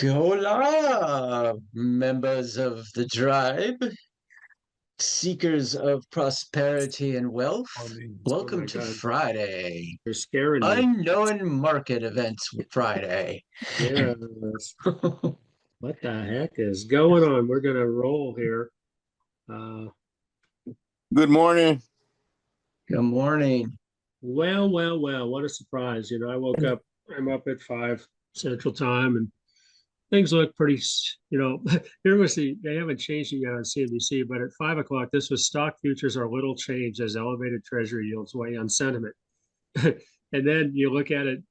Hola, members of the tribe, seekers of prosperity and wealth. Morning. Oh Welcome my to God, Friday, you're scaring me. Unknown Market Events Friday. Yes. What the heck is going on? We're gonna roll here. Uh, Good morning. Good morning. well, what a surprise. I woke up, I'm up at 5 Central Time and things look pretty, here was they haven't changed it yet on CNBC, but at 5 o'clock, this was stock futures are little changed as elevated treasury yields weigh on sentiment. And then you look at it,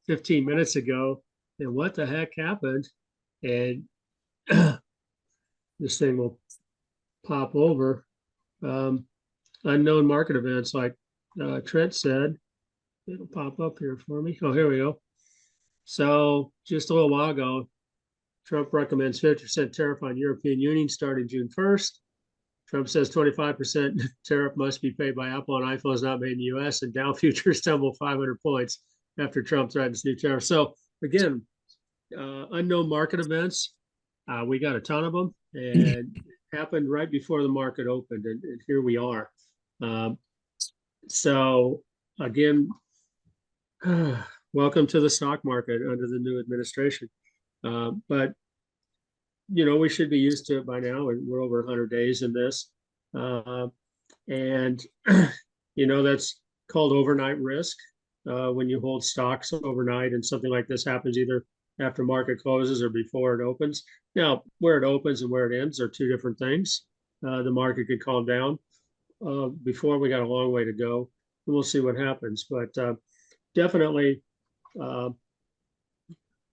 15 minutes ago, and what the heck happened? And this thing will pop over. Um, Unknown market events, like Trent said, it'll pop up here for me. Oh, here we go. So just a little while ago, Trump recommends 50% tariff on European Union starting June 1st. Trump says 25% tariff must be paid by Apple on iPhones not made in the US, and Dow futures tumble 500 points after Trump threatens new tariffs. So again, unknown market events. We got a ton of them, and it happened right before the market opened, and here we are. Um, so again, welcome to the stock market under the new administration. But we should be used to it by now, and we're over 100 days in this, and that's called overnight risk. When you hold stocks overnight and something like this happens either after market closes or before it opens. Now, where it opens and where it ends are two different things. The market could calm down. Before we got a long way to go. We'll see what happens, but definitely going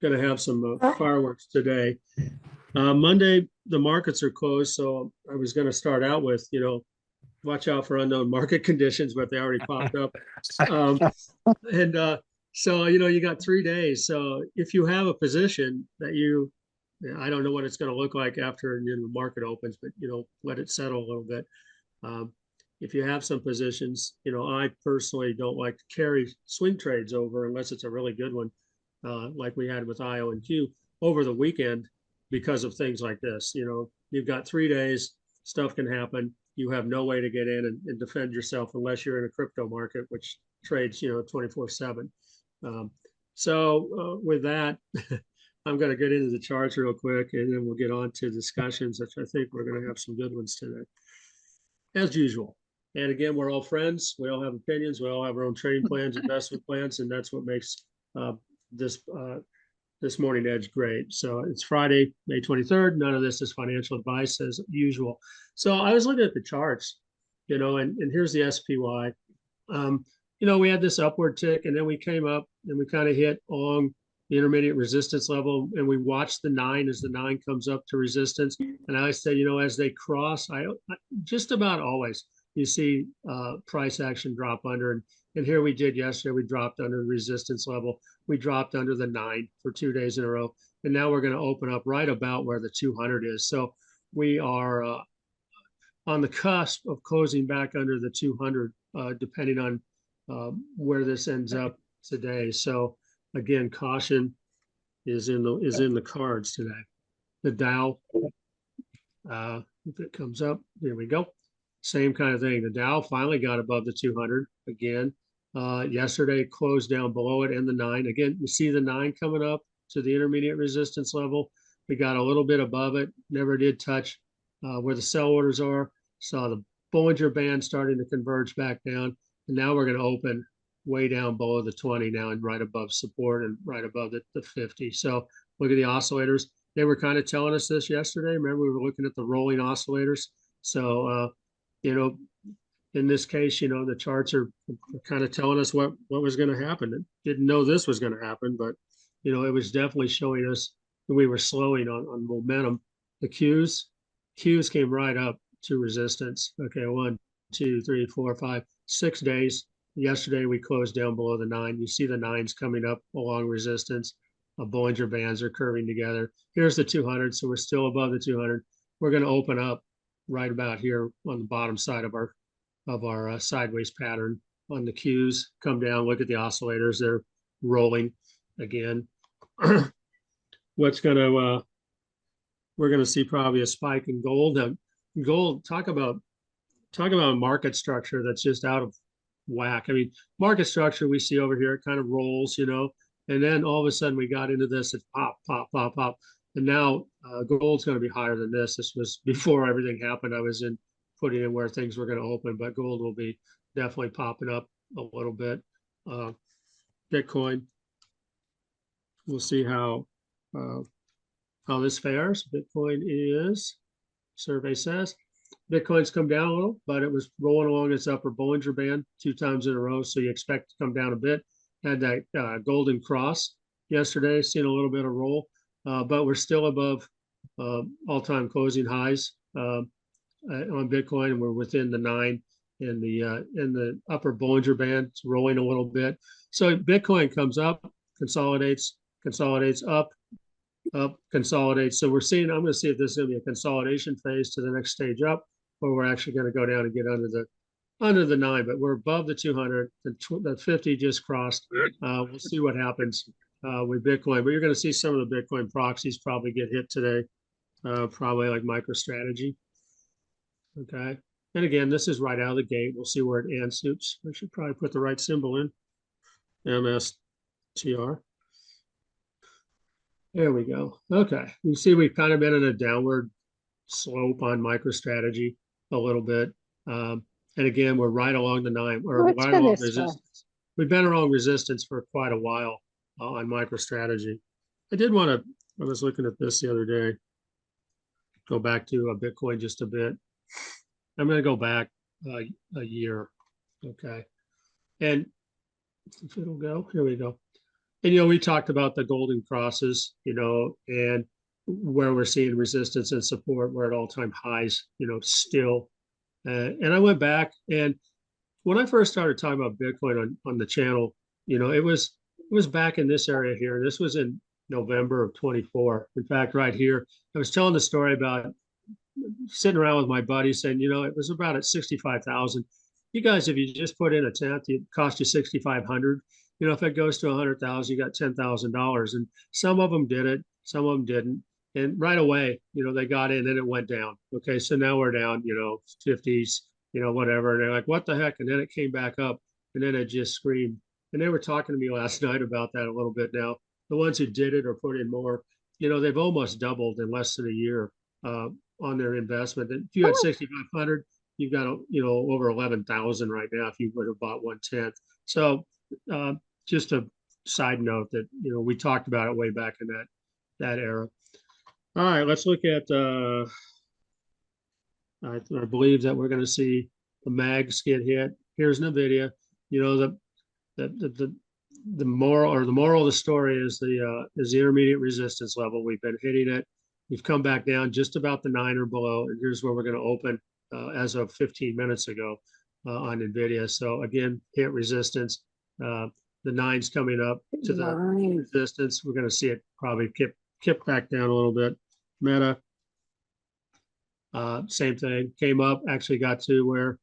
to have some fireworks today. Monday, the markets are closed, so I was going to start out with, watch out for unknown market conditions, but they already popped up. And so, you got 3 days. So if you have a position that I don't know what it's going to look like after the market opens, but, let it settle a little bit. If you have some positions, I personally don't like to carry swing trades over unless it's a really good one, like we had with IO and Q over the weekend because of things like this. You've got 3 days, stuff can happen. You have no way to get in and defend yourself unless you're in a crypto market, which trades, 24/7. With that, I'm going to get into the charts real quick, and then we'll get on to discussions, which I think we're going to have some good ones today, as usual. And again, we're all friends. We all have opinions. We all have our own trading plans, investment plans, and that's what makes this morning edge great. So it's Friday, May 23rd. None of this is financial advice as usual. So I was looking at the charts, and here's the SPY. We had this upward tick, and then we came up and we kind of hit along the intermediate resistance level, and we watched the 9 as the 9 comes up to resistance. And I said, as they cross, I just about always you see price action drop under. And here we did yesterday. We dropped under the resistance level. We dropped under the 9 for 2 days in a row. And now we're going to open up right about where the 200 is. So we are on the cusp of closing back under the 200, depending on where this ends up today. So again, caution is in the cards today. The Dow, if it comes up, here we go. Same kind of thing. The Dow finally got above the 200 again. Yesterday closed down below it and the 9. Again, you see the 9 coming up to the intermediate resistance level. We got a little bit above it, never did touch where the sell orders are. Saw the Bollinger Band starting to converge back down. And now we're going to open way down below the 20 now and right above support and right above the 50. So look at the oscillators. They were kind of telling us this yesterday. Remember, we were looking at the rolling oscillators. So, in this case, the charts are kind of telling us what was going to happen. Didn't know this was going to happen, but, it was definitely showing us that we were slowing on momentum. The Qs came right up to resistance. Okay, 1, 2, 3, 4, 5, 6 days. Yesterday, we closed down below the 9. You see the 9s coming up along resistance. Bollinger Bands are curving together. Here's the 200, so we're still above the 200. We're going to open up right about here on the bottom side of our sideways pattern on the Qs. Come down, look at the oscillators. They're rolling again. what's going to we're going to see probably a spike in gold. Gold, talk about market structure that's just out of whack. I mean, market structure we see over here, it kind of rolls, and then all of a sudden we got into this, it pop, pop, pop, pop. And now gold's going to be higher than this. This was before everything happened. I was putting in where things were going to open, but gold will be definitely popping up a little bit. Bitcoin, we'll see how this fares. Bitcoin is, survey says, Bitcoin's come down a little, but it was rolling along its upper Bollinger Band 2 times in a row. So you expect to come down a bit. Had that golden cross yesterday, seen a little bit of roll, but we're still above all-time closing highs on Bitcoin, and we're within the 9 in the upper Bollinger Band. It's rolling a little bit. So Bitcoin comes up, consolidates, up, consolidates. So I'm going to see if this is going to be a consolidation phase to the next stage up, or we're actually going to go down and get under the 9, but we're above the 200. The 50 just crossed. We'll see what happens with Bitcoin, but you're going to see some of the Bitcoin proxies probably get hit today, probably like MicroStrategy. Okay. And again, this is right out of the gate. We'll see where it ends. Oops, I should probably put the right symbol in. MSTR. There we go. Okay. You see we've kind of been in a downward slope on MicroStrategy a little bit. And again, we're right along the 9, or right along resistance. We've been along resistance for quite a while on MicroStrategy. I was looking at this the other day. Go back to Bitcoin just a bit. I'm going to go back a year. Okay. And if it'll go, here we go. And, we talked about the golden crosses, and where we're seeing resistance and support. We're at all-time highs, still. And I went back, and when I first started talking about Bitcoin on the channel, it was back in this area here. This was in November of 24. In fact, right here, I was telling the story about sitting around with my buddy saying, it was about at 65,000. You guys, if you just put in a tenth, it cost you 6,500. If it goes to 100,000, you got $10,000. And some of them did it, some of them didn't. And right away, they got in and it went down. Okay, so now we're down, 50s, whatever. And they're like, what the heck? And then it came back up, and then it just screamed. And they were talking to me last night about that a little bit now. The ones who did it or put in more, they've almost doubled in less than a year on their investment. And if you had 6,500, you've got, over 11,000 right now if you would have bought 1/10. So just a side note that, we talked about it way back in that era. All right, let's look at, I believe that we're going to see the mags get hit. Here's NVIDIA. The moral of the story is the intermediate resistance level. We've been hitting it. We've come back down just about the 9 or below, and here's where we're going to open as of 15 minutes ago on NVIDIA. So again, hit resistance. The 9's coming up to the resistance. We're going to see it probably kip back down a little bit. Meta, same thing, came up, actually got to where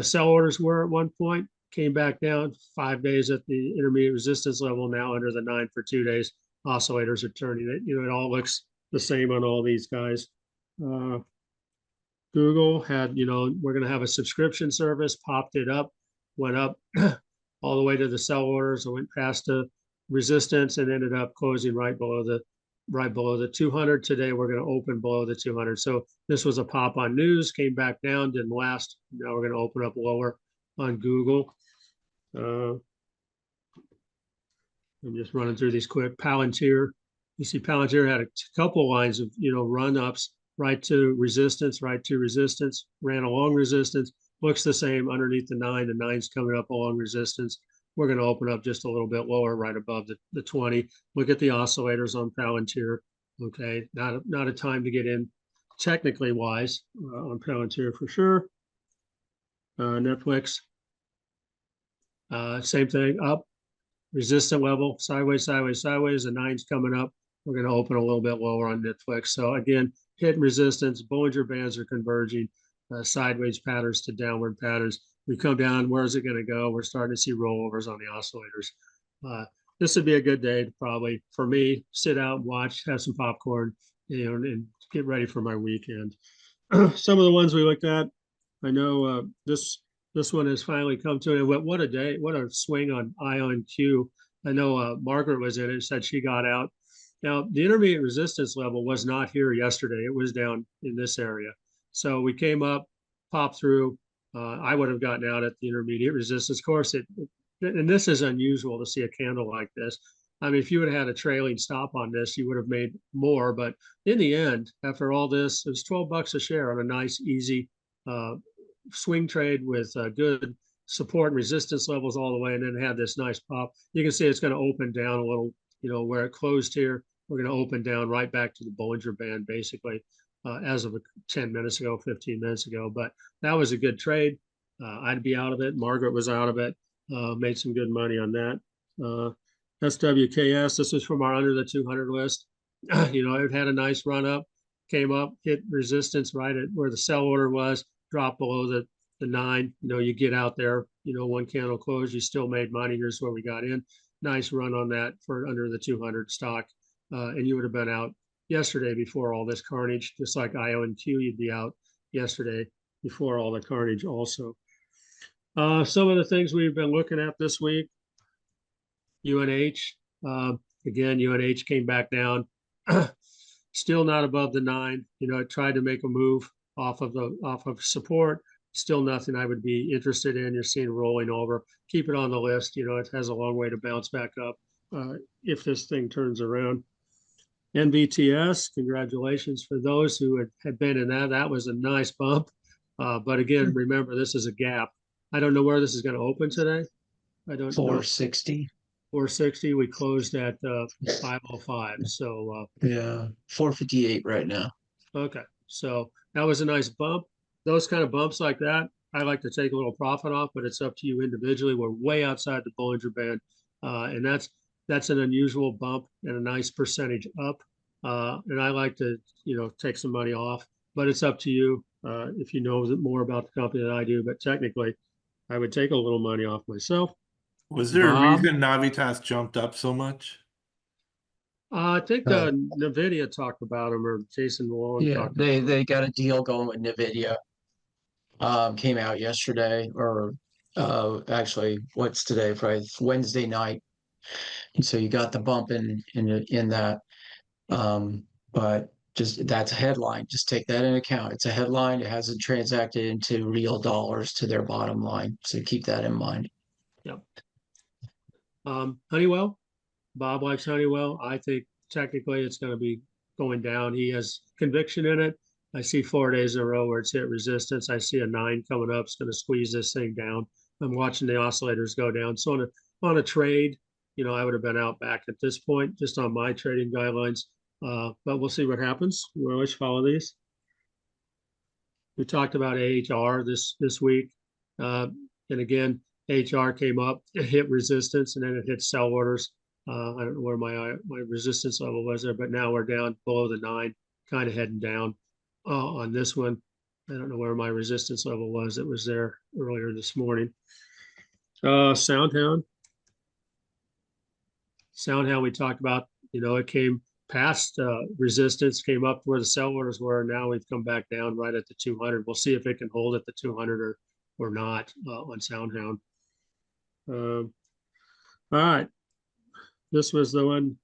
sell orders were at one point, came back down 5 days at the intermediate resistance level, now under the 9 for 2 days. Oscillators are turning it. It all looks the same on all these guys. Google had, we're going to have a subscription service, popped it up, went up all the way to the sell orders, and went past the resistance and ended up closing right below the 200. Today we're going to open below the 200. So this was a pop on news, came back down, didn't last. Now we're going to open up lower on Google. I'm just running through these quick. Palantir, you see Palantir had a couple lines of run ups right to resistance, ran along resistance, looks the same underneath the 9. The 9's coming up along resistance. We're going to open up just a little bit lower, right above the 20. Look at the oscillators on Palantir. Okay, not a time to get in technically wise on Palantir for sure. Netflix, same thing, up, resistant level, sideways. The 9's coming up. We're going to open a little bit lower on Netflix. So again, hit resistance, Bollinger Bands are converging, sideways patterns to downward patterns. We come down, where's it going to go? We're starting to see rollovers on the oscillators. this would be a good day to probably, for me, sit out, watch, have some popcorn, and get ready for my weekend. Some of the ones we looked at, I know this one has finally come to it. What a day! What a swing on IONQ. I know Margaret was in it, said she got out. Now the intermediate resistance level was not here yesterday. It was down in this area. So we came up, popped through. I would have gotten out at the intermediate resistance. Of course, and this is unusual to see a candle like this. I mean, if you would have had a trailing stop on this, you would have made more. But in the end, after all this, it was 12 bucks a share on a nice, easy uh, swing trade with good support and resistance levels all the way, and then had this nice pop. You can see it's going to open down a little, where it closed here. We're going to open down right back to the Bollinger Band, basically, as of 10 minutes ago, 15 minutes ago. But that was a good trade. I'd be out of it. Margaret was out of it. Made some good money on that. SWKS, this is from our under the 200 list. It had a nice run up, came up, hit resistance right at where the sell order was, dropped below the 9. You get out there, one candle closed, you still made money. Here's where we got in. Nice run on that for under the 200 stock. And you would have been out yesterday before all this carnage, just like IONQ, you'd be out yesterday before all the carnage also. Some of the things we've been looking at this week, UNH, again, UNH came back down, still not above the 9. It tried to make a move off of support. Still nothing I would be interested in. You're seeing rolling over. Keep it on the list. It has a long way to bounce back up if this thing turns around. NVTS, congratulations for those who had been in that. That was a nice bump. But again, remember, this is a gap. I don't know where this is going to open today. I don't know. 460. 460. We closed at 505. So Yeah, 458 right now. okay. So that was a nice bump. Those kind of bumps like that, I like to take a little profit off, but it's up to you individually. We're way outside the Bollinger Band, and that's an unusual bump and a nice percentage up. And I like to take some money off, but it's up to you if you know more about the company than I do. But technically, I would take a little money off myself. Was there a Bob? reason Navitas jumped up so much? I think NVIDIA talked about them, or Jason Malone Yeah, talked about them. they got a deal going with NVIDIA. Came out yesterday, or actually, what's today? Friday, Wednesday night. And so you got the bump in that. But just that's a headline. Just take that into account. It's a headline. It hasn't transacted into real dollars to their bottom line. So keep that in mind. Yep. Honeywell. Bob likes Honeywell. I think technically it's going to be going down. He has conviction in it. I see 4 days in a row where it's hit resistance. I see a 9 coming up. It's going to squeeze this thing down. I'm watching the oscillators go down. So on a trade, I would have been out back at this point, just on my trading guidelines. But we'll see what happens. We always follow these. We talked about AHR this week. And again, AHR came up, it hit resistance, and then it hit sell orders. I don't know where my resistance level was there, but now we're down below the 9, kind of heading down on this one. I don't know where my resistance level was. It was there earlier this morning. Soundhound, we talked about, it came past resistance, came up where the sell orders were. Now we've come back down right at the 200. We'll see if it can hold at the 200 or not on Soundhound. All right. This was the one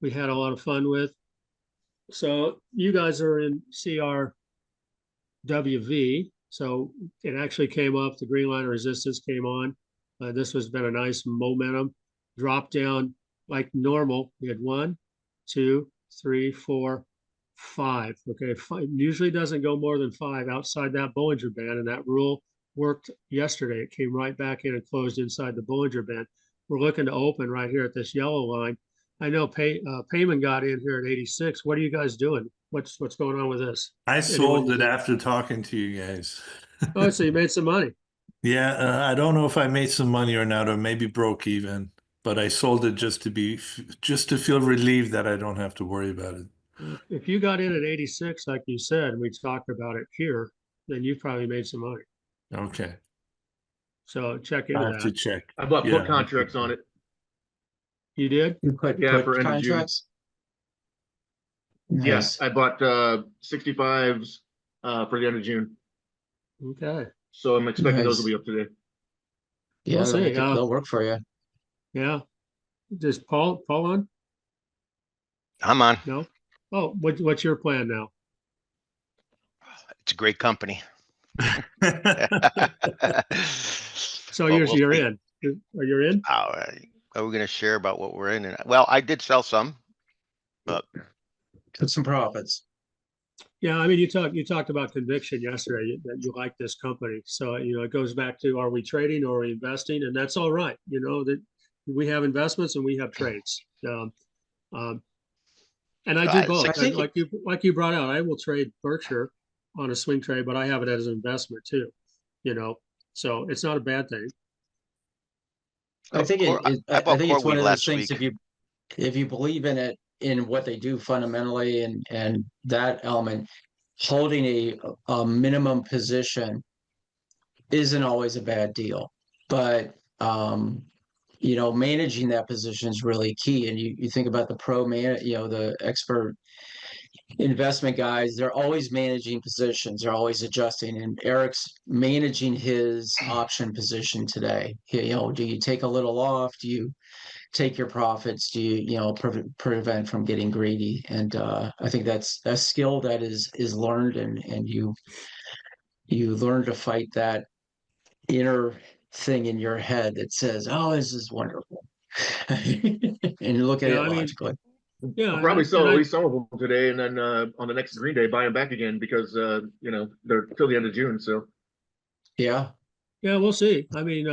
we had a lot of fun with. So you guys are in CRWV. So it actually came up. The green line of resistance came on. This has been a nice momentum. Drop down like normal. We had 1, 2, 3, 4, 5. Okay, 5 usually doesn't go more than 5 outside that Bollinger Band, and that rule worked yesterday. It came right back in and closed inside the Bollinger Band. We're looking to open right here at this yellow line. I know Payman got in here at 86. What are you guys doing? What's going on with this? I sold it after talking to you guys. Oh, so you made some money. Yeah, I don't know if I made some money or not, or maybe broke even, but I sold it just to feel relieved that I don't have to worry about it. If you got in at 86, like you said, and we talked about it here, then you probably made some money. Okay. So check into I have to that. check. I bought Yeah, put contracts on it. You did? You put Yeah, for end of June. contracts? Yeah, Nice. I bought 65s for the end of June. Okay. So I'm expecting those will Nice. be up today. Yeah, We'll see. they'll work for you. Yeah. Is Paul on? I'm on. No? Oh, what's your plan now? It's a great company. So But you're we'll you're see. in. You're in? Are we going to share about what we're in? Well, I did sell some, but Got some profits. Yeah, I mean, you talked about conviction yesterday that you like this company. So, it goes back to, are we trading or are we investing? And that's all right. That we have investments and we have trades. Um, and I do both. I think Like you brought out, I will trade Berkshire on a swing trade, but I have it as an investment too. So it's not a bad thing. I think I I bought think it's one CoreWeave of those last things week. if you believe in it, in what they do fundamentally, and that element, holding a minimum position isn't always a bad deal. But managing that position is really key. And you think about the pro man, the expert investment guys, they're always managing positions, they're always adjusting. And Eric's managing his option position today. Do you take a little off? Do you take your profits? Do you prevent from getting greedy? And I think that's a skill that is learned, and you learn to fight that inner thing in your head that says, "Oh, this is wonderful," and you look at Yeah, it I mean, logically. yeah, I'll probably and sell at I least some of them today, and then on the next Green Day, buy them back again because they're till the end of June. So Yeah, Yeah, we'll see. I mean,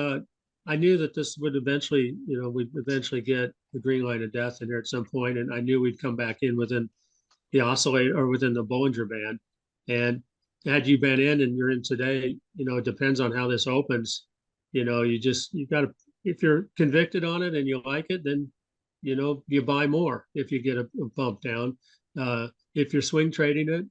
I knew that this would eventually, we'd eventually get the green line of death in there at some point, and I knew we'd come back in within the oscillator or within the Bollinger Band. And had you been in and you're in today, it depends on how this opens. You got to, if you're convicted on it and you like it, then you buy more if you get a bump down. If you're swing trading it,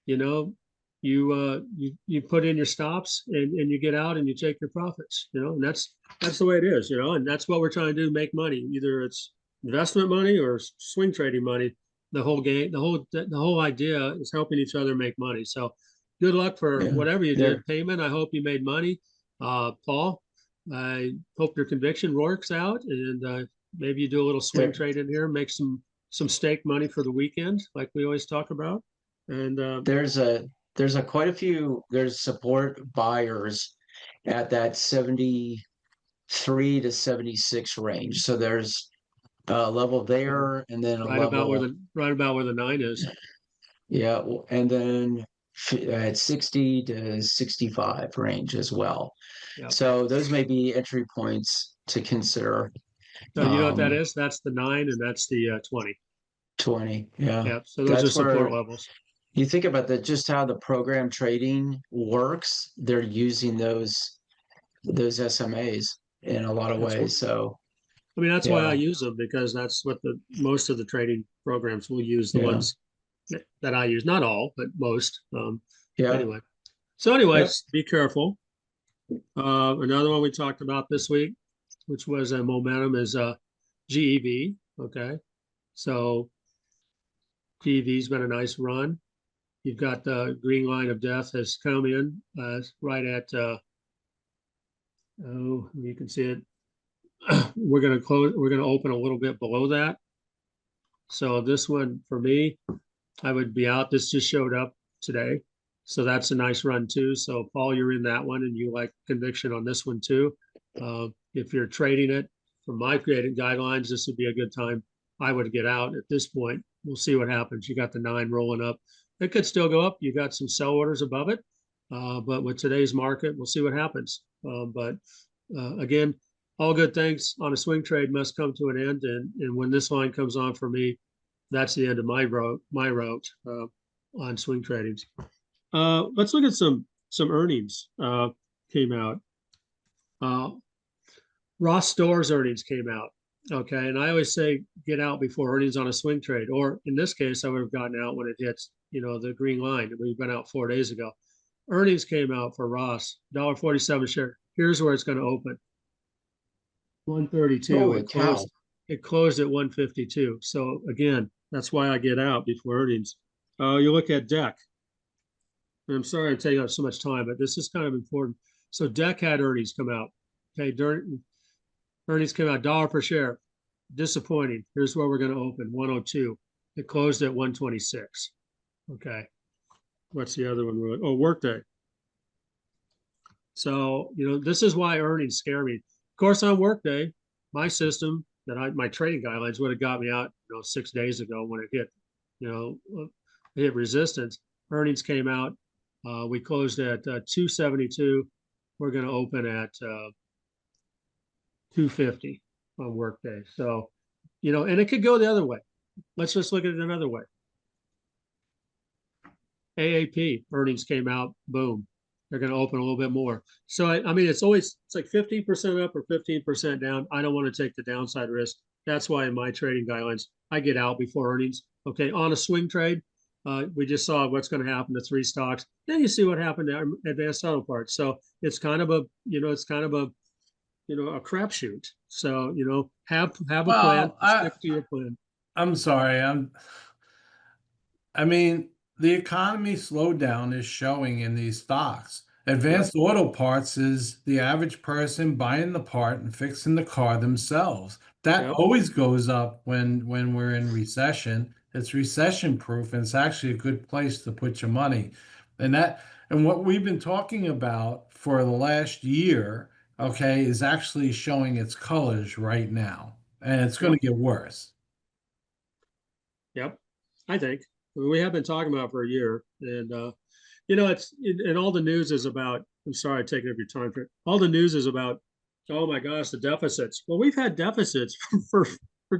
you know, you put in your stops and you get out and you take your profits, and that's the way it is, and that's what we're trying to do, make money. Either it's investment money or swing trading money. The whole game, the whole idea is helping each other make money. So good luck for yeah. whatever you There, did. Payment, I hope you made money. Paul, I hope your conviction works out, and maybe you do a little swing there, trade in here, make some stake money for the weekend, like we always talk about. And there's quite a few. There's support buyers at that 73 to 76 range. So there's a level there, and then a level. right about where the 9 is. Yeah, and then at 60 to 65 range as well. Yeah. So those may be entry points to consider. So you know what that Um, is? That's the 9 and that's the 20. 20, yeah. Yeah. So those are That's support where levels. you think about just how the program trading works. They're using those SMAs in a lot of That's what, ways. So I mean, that's why I yeah, use them, because that's what most of the trading programs will use, the yeah, ones that I use, not all, but most. yeah, Anyway. So yep. anyways, be careful. Another one we talked about this week, which was a momentum, is GEV. Okay. So GEV's been a nice run. You've got the green line of death has come in right at, oh, you can see it. We're going to close, we're going to open a little bit below that. So this one for me, I would be out. This just showed up today. So that's a nice run too. So Paul, you're in that one and you like conviction on this one too. If you're trading it, from my created guidelines, this would be a good time. I would get out at this point. We'll see what happens. You got the 9 rolling up. It could still go up. You got some sell orders above it. But with today's market, we'll see what happens. But again, all good things on a swing trade must come to an end. And when this line comes on for me, that's the end of my route on swing trading. Let's look at some earnings came out. Ross Stores earnings came out. Okay, and I always say get out before earnings on a swing trade, or in this case, I would have gotten out when it hits the green line. We've been out 4 days ago. Earnings came out for Ross, $1.47 share. Here's where it's going to open. 132. Holy It cow. closed. It closed at 152. So again, that's why I get out before earnings. You look at deck. I'm sorry I'm taking up so much time, but this is kind of important. So deck had earnings come out. Okay, earnings came out dollar per share. Disappointing. Here's where we're going to open 102. It closed at 126. Okay. What's the other one? Oh, Workday. So, this is why earnings scare me. Of course, on Workday, my system my trading guidelines would have got me out, 6 days ago when it hit, hit resistance. Earnings came out. We closed at 272. We're going to open at 250 on Workday. So, and it could go the other way. Let's just look at it another way. AAP earnings came out, boom. They're going to open a little bit more. So, I mean, it's like 15% up or 15% down. I don't want to take the downside risk. That's why in my trading guidelines, I get out before earnings. Okay, on a swing trade, we just saw what's going to happen to 3 stocks. Then you see what happened to Advanced Auto Parts. So it's kind of a, a crapshoot. So, have a plan, stick to your plan. I'm sorry. I mean, the economy slowdown is showing in these stocks. Advanced Auto Parts is the average person buying the part and fixing the car themselves. That always goes up when we're in recession. It's recession proof, and it's actually a good place to put your money. And what we've been talking about for the last year, okay, is actually showing its colors right now, and it's going to get worse. Yep, I think we have been talking about it for a year, and and all the news is about. I'm sorry, I'm taking up your time. All the news is about. Oh my gosh, the deficits. Well, we've had deficits for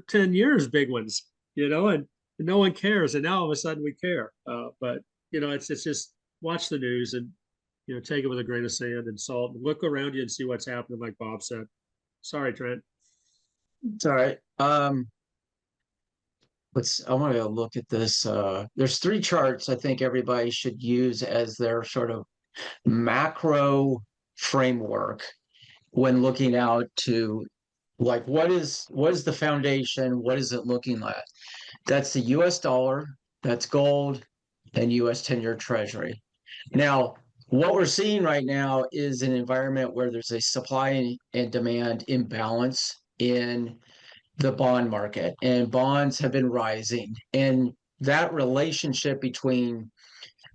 10 years, big ones, and no one cares, and now all of a sudden we care. But it's just watch the news and take it with a grain of sand and salt. And look around you and see what's happening, like Bob said. Sorry, Trent. It's all right. I want to look at this. There's 3 charts I think everybody should use as their sort of macro framework when looking out to like what is the foundation? What is it looking like? That's the US dollar, that's gold, and US 10-year treasury. Now, what we're seeing right now is an environment where there's a supply and demand imbalance in the bond market, and bonds have been rising. And that relationship between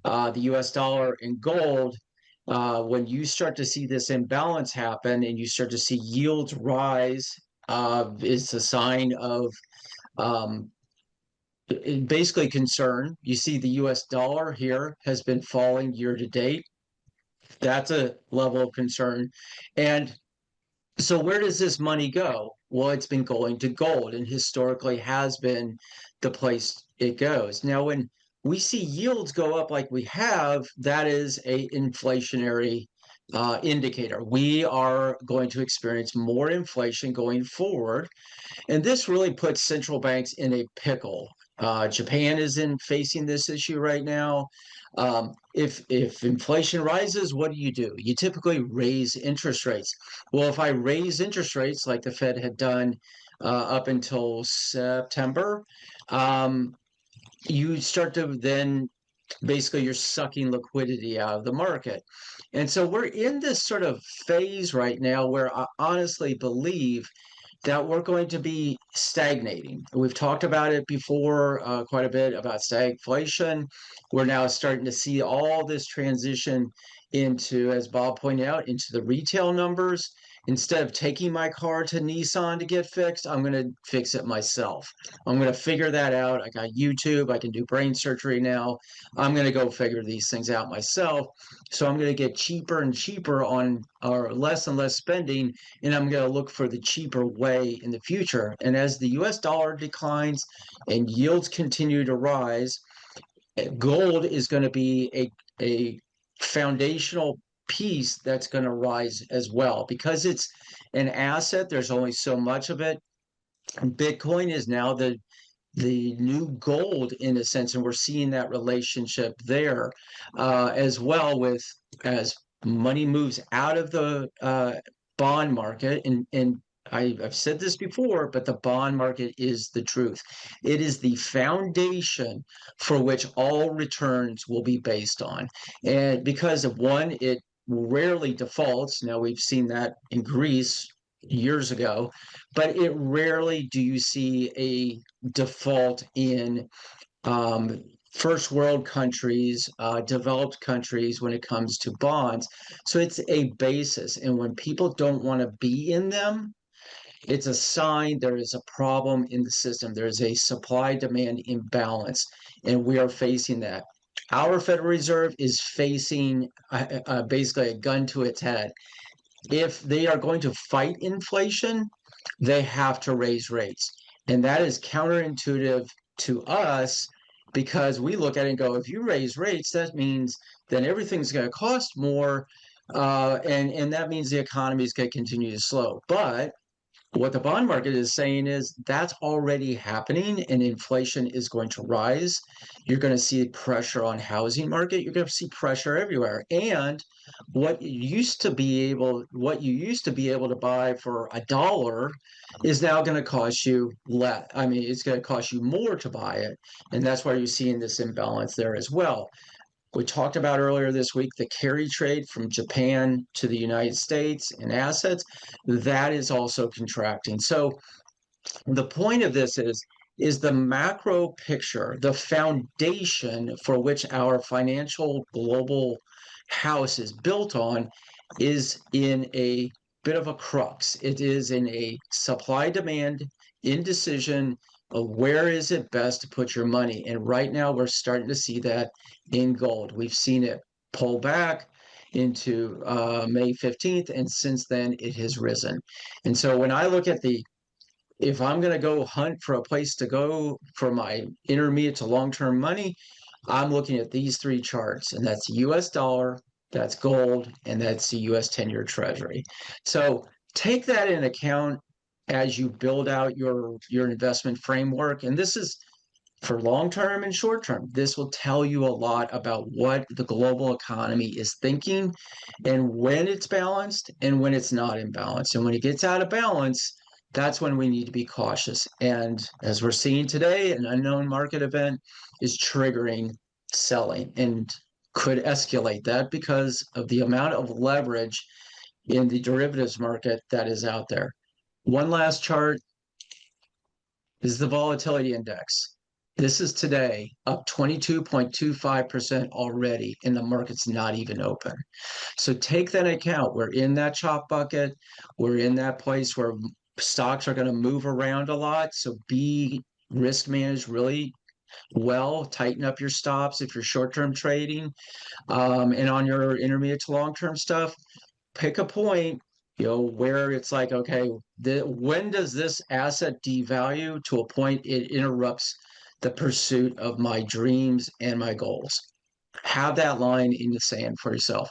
the US dollar and gold, when you start to see this imbalance happen and you start to see yields rise, is a sign of um, basically concern. You see the US dollar here has been falling year to date. That's a level of concern. And so where does this money go? Well, it's been going to gold and historically has been the place it goes. Now, when we see yields go up like we have, that is a inflationary indicator. We are going to experience more inflation going forward. And this really puts central banks in a pickle. Japan is facing this issue right now. If inflation rises, what do? You typically raise interest rates. Well, if I raise interest rates like the Fed had done up until September, you start to then basically you're sucking liquidity out of the market. And so we're in this sort of phase right now where I honestly believe that we're going to be stagnating. We've talked about it before quite a bit about stagflation. We're now starting to see all this transition into, as Bob pointed out, into the retail numbers. Instead of taking my car to Nissan to get fixed, I'm going to fix it myself. I'm going to figure that out. I got YouTube. I can do brain surgery now. I'm going to go figure these things out myself. So I'm going to get cheaper and cheaper on, or less and less spending, and I'm going to look for the cheaper way in the future. And as the US dollar declines and yields continue to rise, gold is going to be a foundational piece that's going to rise as well because it's an asset. There's only so much of it. And Bitcoin is now the new gold in a sense, and we're seeing that relationship there as well with as money moves out of the bond market and I've said this before, but the bond market is the truth. It is the foundation for which all returns will be based on. And because of one, it rarely defaults. Now we've seen that in Greece years ago, but it rarely do you see a default in um, first world countries, developed countries when it comes to bonds. So it's a basis. And when people don't want to be in them, it's a sign there is a problem in the system. There's a supply demand imbalance, and we are facing that. Our Federal Reserve is facing basically a gun to its head. If they are going to fight inflation, they have to raise rates. And that is counterintuitive to us because we look at it and go, if you raise rates, that means then everything's going to cost more. And that means the economy is going to continue to slow. But what the bond market is saying is that's already happening and inflation is going to rise. You're going to see pressure on housing market. You're going to see pressure everywhere. And what you used to be able to buy for $1 is now going to cost you less. I mean, it's going to cost you more to buy it. And that's why you're seeing this imbalance there as well. We talked about earlier this week the Kerry trade from Japan to the United States in assets. That is also contracting. So the point of this is the macro picture, the foundation for which our financial global house is built on is in a bit of a crux. It is in a supply demand indecision of where is it best to put your money. And right now we're starting to see that in gold. We've seen it pull back into May 15th, and since then it has risen. And so when I look at if I'm going to go hunt for a place to go for my intermediate to long-term money, I'm looking at these three charts, and that's US dollar, that's gold, and that's the US 10-year treasury. So take that in account as you build out your investment framework. And this is for long term and short term. This will tell you a lot about what the global economy is thinking and when it's balanced and when it's not in balance. And when it gets out of balance, that's when we need to be cautious. And as we're seeing today, an unknown market event is triggering selling and could escalate that because of the amount of leverage in the derivatives market that is out there. One last chart is the volatility index. This is today up 22.25% already, and the market's not even open. So take that account. We're in that chop bucket. We're in that place where stocks are going to move around a lot. So be risk managed really well. Tighten up your stops if you're short-term trading. And on your intermediate to long-term stuff, pick a point, where it's like, okay, when does this asset devalue to a point it interrupts the pursuit of my dreams and my goals? Have that line in the sand for yourself.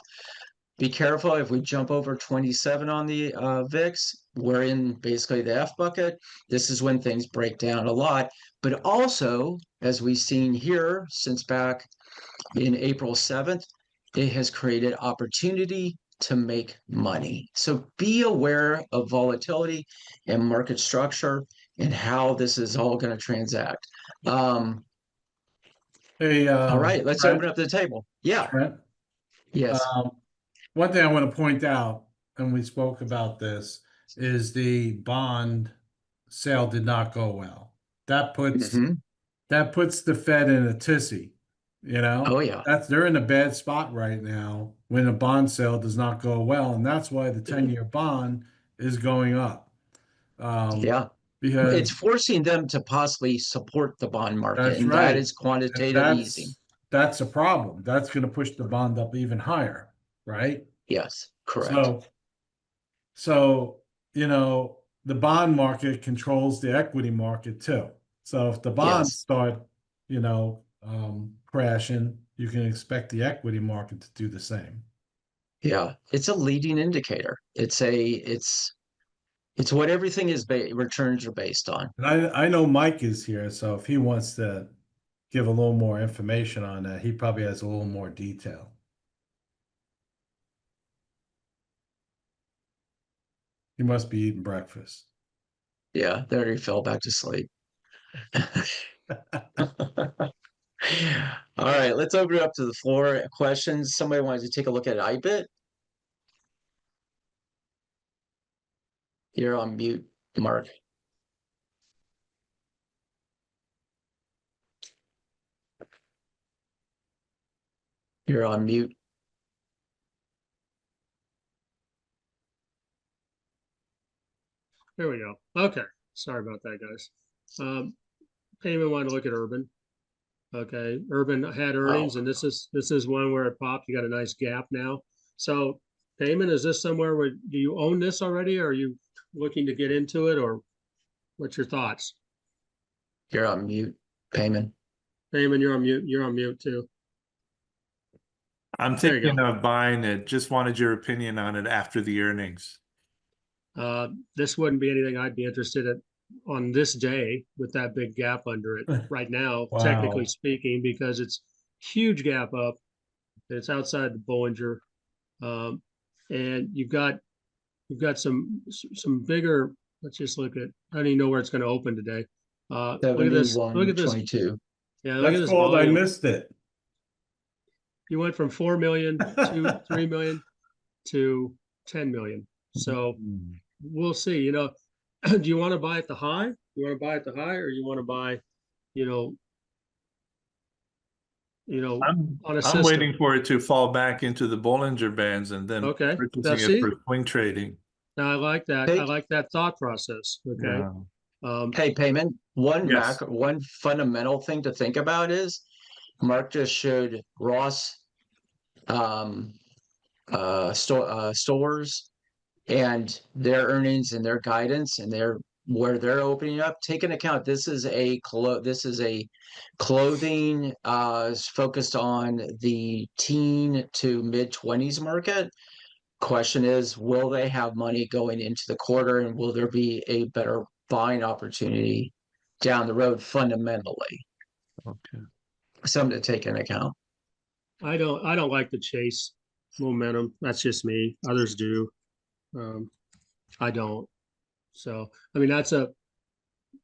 Be careful if we jump over 27 on the VIX, we're in basically the F bucket. This is when things break down a lot. But also, as we've seen here since back in April 7th, it has created opportunity to make money. So be aware of volatility and market structure and how this is all going to transact. Hey, All right, let's Trent, open up the table. Yeah. Trent, Yes. one thing I want to point out, and we spoke about this, is the bond sale did not go well. That puts Mhm. that puts the Fed in a tizzy. Oh, yeah. They're in a bad spot right now when a bond sale does not go well, and that's why the 10-year bond is going up. Yeah. It's Because forcing them to possibly support the bond market, that's and that right. is And quantitative easing. that's a problem. That's going to push the bond up even higher, right? Yes, correct. So the bond market controls the equity market too. So if the bonds Yes. start, crashing, you can expect the equity market to do the same. Yeah. It's a leading indicator. It's what everything is returns are based on. And I know Mike is here, so if he wants to give a little more information on that, he probably has a little more detail. He must be eating breakfast. Yeah, they already fell back to sleep. All right, let's open it up to the floor. Questions? Somebody wanted to take a look at IBIT? You're on mute, Mark. You're on mute. There we go. Okay. Sorry about that, guys. Payment wanted to look at Urban. Okay, Urban had earnings, and this is one where it popped. You got a nice gap now. So, Payment, is this somewhere where do you own this already, or are you looking to get into it, or what's your thoughts? You're on mute, Payman. Payment, you're on mute. You're on mute too. I'm There you thinking go. of buying it. Just wanted your opinion on it after the earnings. This wouldn't be anything I'd be interested in on this day with that big gap under it right now, Wow. technically speaking, because it's huge gap up. It's outside the Bollinger. And you've got some bigger, let's just look at, I don't even know where it's going to open today. Look at this. Look at this. 71.22. Yeah, look at That's this called I volume. missed it. You went from 4 million to 3 million to 10 million. So we'll see. You know, do you want to buy at the high? You want to buy at the high, or you want to buy, you know, I'm on a I'm system? waiting for it to fall back into the Bollinger Bands and then Okay. Now, purchasing see? it for swing trading. Now I like that. I like that thought process. Okay. Yeah. Hey, Payman, one Yes. one fundamental thing to think about is Mark just showed Ross stores and their earnings and their guidance and their where they're opening up. Take into account this is a clothing focused on the teen to mid-20s market. Question is, will they have money going into the quarter, and will there be a better buying opportunity down the road fundamentally? Okay. Something to take into account. I don't like the chase momentum. That's just me. Others do. I don't. So I mean that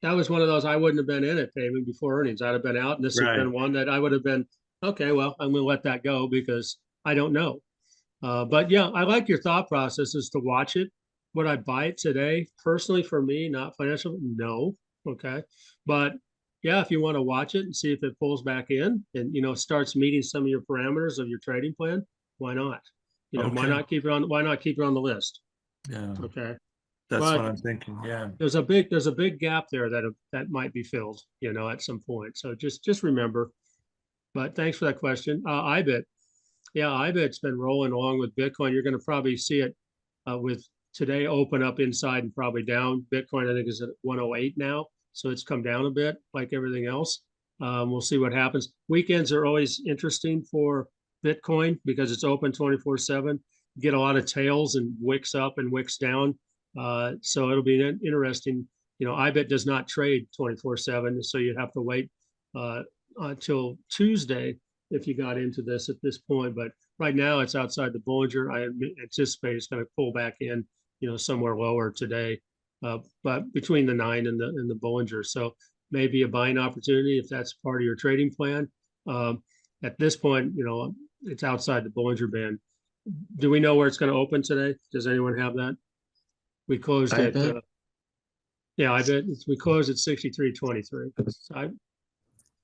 was one of those I wouldn't have been in it payment before earnings. I'd have been out, and this has been one that I would have been, okay, well, I'm gonna let that go because I don't know. But yeah, I like your thought process is to watch it. Would I buy it today? Personally, for me, not financial, no. Okay. But yeah, if you want to watch it and see if it pulls back in and starts meeting some of your parameters of your trading plan, why not? Why Okay. not keep it on the list? Yeah. Okay. That's But what I'm thinking. Yeah. there's a big gap there that might be filled, at some point. So just remember. But thanks for that question. IBIT. Yeah, IBIT's been rolling along with Bitcoin. You're going to probably see it with today open up inside and probably down. Bitcoin, I think, is at 108 now. So it's come down a bit like everything else. We'll see what happens. Weekends are always interesting for Bitcoin because it's open 24/7. Get a lot of tails and wicks up and wicks down. So it'll be interesting. IBIT does not trade 24/7. So you'd have to wait until Tuesday if you got into this at this point. But right now it's outside the Bollinger. I anticipate it's going to pull back in, somewhere lower today, but between the 9 and the Bollinger. So maybe a buying opportunity if that's part of your trading plan. At this point, it's outside the Bollinger Band. Do we know where it's going to open today? Does anyone have that? We closed at yeah, I bet we closed at 63.23. So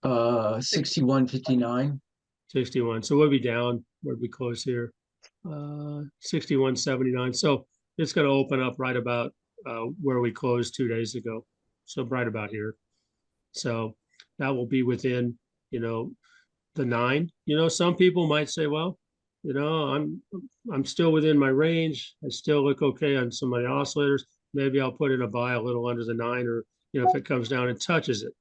61.59. 61. So we'll be down. Where'd we close here? 61.79. So it's going to open up right about where we closed 2 days ago. So right about here. So that will be within, the 9. Some people might say, well, I'm still within my range. I still look okay on some of the oscillators. Maybe I'll put in a buy a little under the 9, or if it comes down and touches it,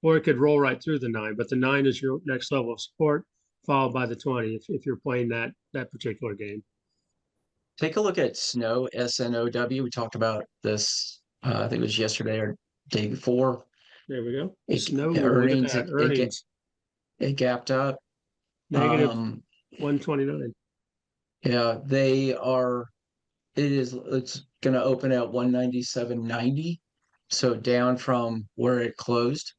or it could roll right through the 9. But the 9 is your next level of support, followed by the 20 if you're playing that particular game. Take a look at SNOW, SNOW. We talked about this, I think it was yesterday or day before. There we go. Earnings, look at that. Earnings. It gapped up. Negative 129. Yeah, they are it's gonna open at 197.90, so down from where it closed.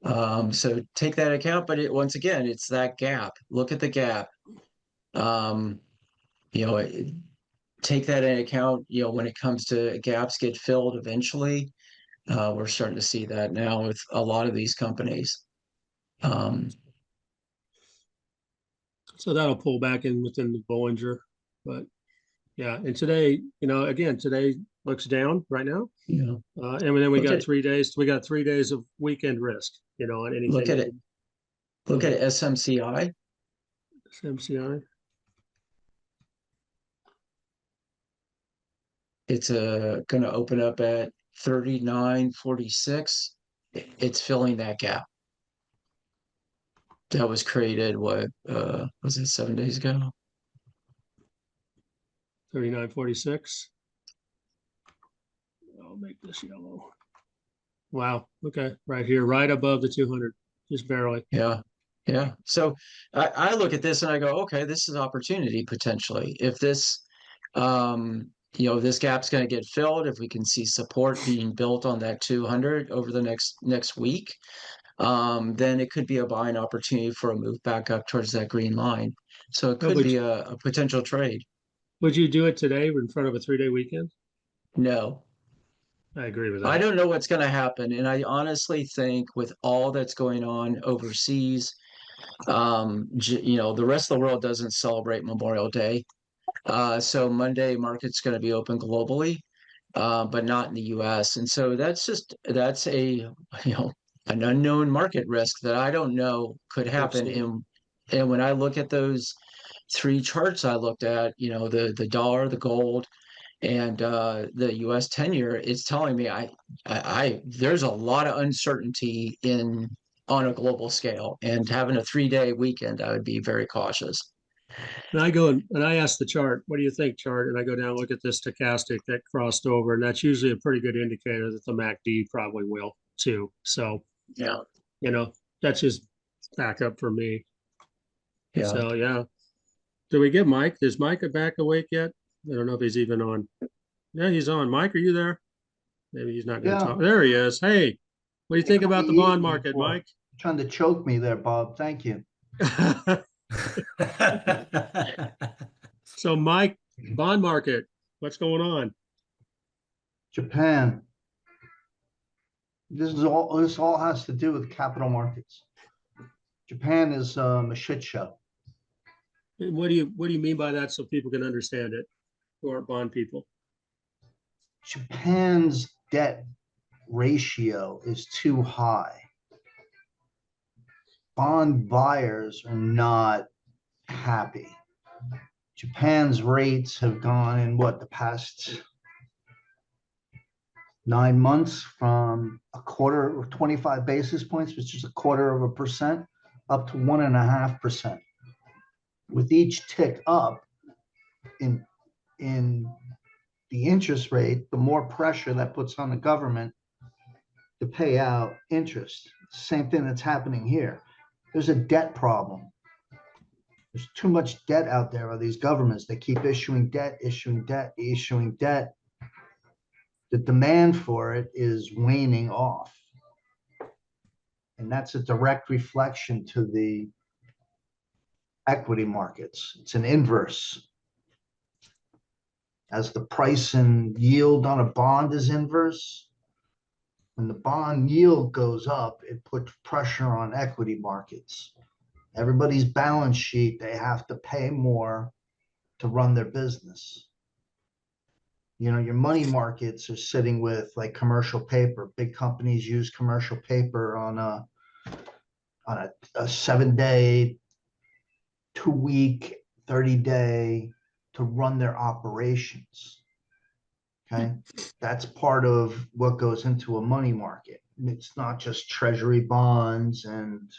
So take that account, but once again, it's that gap. Look at the gap. Um, you know, take that into account, when it comes to gaps get filled eventually. We're starting to see that now with a lot of these companies. So that'll pull back in within the Bollinger, but yeah. And today, again, today looks down right now. And And then we Look got at- 3 days. We got 3 days of weekend risk, on anything. look at it. Look at SMCI. MCI. It's going to open up at 39.46. It's filling that gap. That was created, what, was it 7 days ago? 39.46. I'll make this yellow. Wow. Okay. Right here, right above the 200, just barely. Yeah. Yeah. So I look at this and I go, okay, this is opportunity potentially. If this, this gap's going to get filled, if we can see support being built on that 200 over the next week, then it could be a buying opportunity for a move back up towards that green line. So it could be a potential trade. Would you do it today in front of a 3-day weekend? No, I agree with that. I don't know what's going to happen. And I honestly think with all that's going on overseas, the rest of the world doesn't celebrate Memorial Day. So Monday market's going to be open globally, but not in the US. And so that's a, an unknown market risk that I don't know could happen. And when I look at those three charts I looked at, the dollar, the gold, and the US 10-year, it's telling me I there's a lot of uncertainty on a global scale, and having a 3-day weekend, I would be very cautious. And I go and I ask the chart, what do you think, chart? And I go down and look at this stochastic that crossed over, and that's usually a pretty good indicator that the MACD probably will too. So Yeah. That's just backup for me. Yeah. So yeah. Do we get Mike? Is Mike back awake yet? I don't know if he's even on. Yeah, he's on. Mike, are you there? Maybe he's not going to talk. There he is. Hey, what do you think about the bond market, Mike? Trying to choke me there, Bob. Thank you. So, Mike, bond market, what's going on? Japan. This all has to do with capital markets. Japan is a shit show. And what do you mean by that, so people can understand it, who aren't bond people? Japan's debt ratio is too high. Bond buyers are not happy. Japan's rates have gone in the past 9 months from a quarter or 25 basis points, which is 0.25%, up to 1.5%. With each tick up in the interest rate, the more pressure that puts on the government to pay out interest. Same thing that's happening here. There's a debt problem. There's too much debt out there by these governments. They keep issuing debt, issuing debt, issuing debt. The demand for it is waning off. And that's a direct reflection to the equity markets. It's an inverse. As the price and yield on a bond is inverse, when the bond yield goes up, it puts pressure on equity markets. Everybody's balance sheet, they have to pay more to run their business. Your money markets are sitting with like commercial paper. Big companies use commercial paper on a 7-day, 2-week, 30-day to run their operations. Okay. That's part of what goes into a money market. It's not just treasury bonds and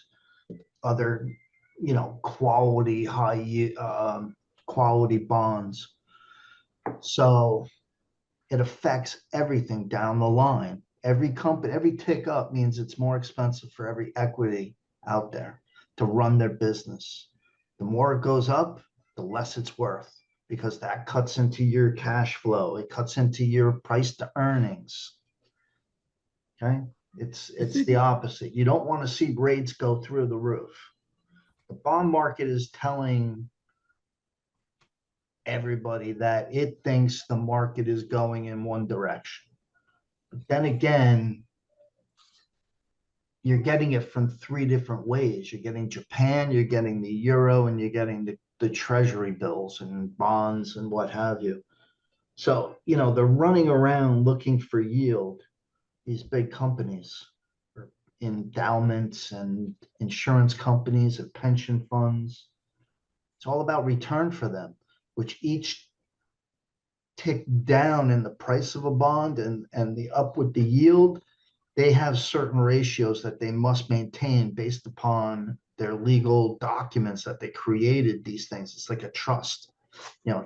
other, quality, quality bonds. So it affects everything down the line. Every company, every tick up means it's more expensive for every equity out there to run their business. The more it goes up, the less it's worth. because that cuts into your cash flow. It cuts into your price to earnings. Okay, it's the opposite. You don't want to see rates go through the roof. The bond market is telling everybody that it thinks the market is going in one direction. But then again, you're getting it from three different ways. You're getting Japan, you're getting the euro, and you're getting the treasury bills and bonds and what have you. So, they're running around looking for yield, these big companies, or endowments and insurance companies and pension funds. It's all about return for them, which each tick down in the price of a bond and the up with the yield, they have certain ratios that they must maintain based upon their legal documents that they created these things. It's like a trust.